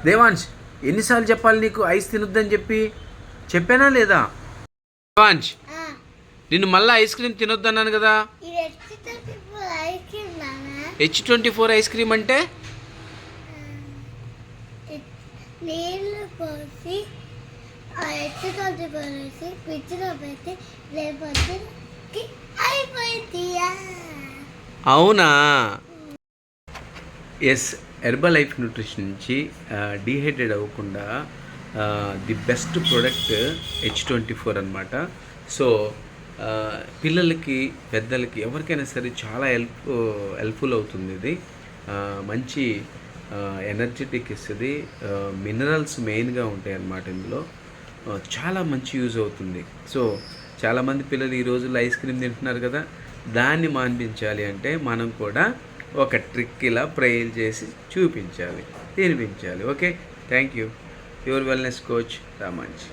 దేవాంశ్, ఎన్నిసార్లు చెప్పాలి నీకు ఐస్ తినొద్దని చెప్పానా లేదా? దేవాంశ్, నిన్ను మళ్ళీ ఐస్ క్రీమ్ తినొద్దన్నాను కదా. H24 ఐస్ క్రీమ్ అంటే నీళ్ళు పోసి ఫ్రిడ్జ్లో పెట్టి లేకపోతే అయిపోయింది. అవునా? ఎస్, హెర్బల్ లైఫ్ న్యూట్రిషన్ నుంచి డీహైడ్రేట్ అవ్వకుండా ది బెస్ట్ ప్రోడక్ట్ H24 అనమాట. సో పిల్లలకి, పెద్దలకి, ఎవరికైనా సరే చాలా హెల్ప్ఫుల్ అవుతుంది ఇది. మంచి ఎనర్జెటిక్ ఇస్తుంది. మినరల్స్ మెయిన్గా ఉంటాయి అన్నమాట ఇందులో. చాలా మంచి యూజ్ అవుతుంది. సో చాలామంది పిల్లలు ఈ రోజుల్లో ఐస్ క్రీమ్ తింటున్నారు కదా, దాన్ని మాన్పించాలి అంటే మనం కూడా ఒక ట్రిక్ ఇలా ప్రేయర్ చేసి చూపించాలి, తినిపించాలి. Okay, thank you. Your wellness coach Ramanji.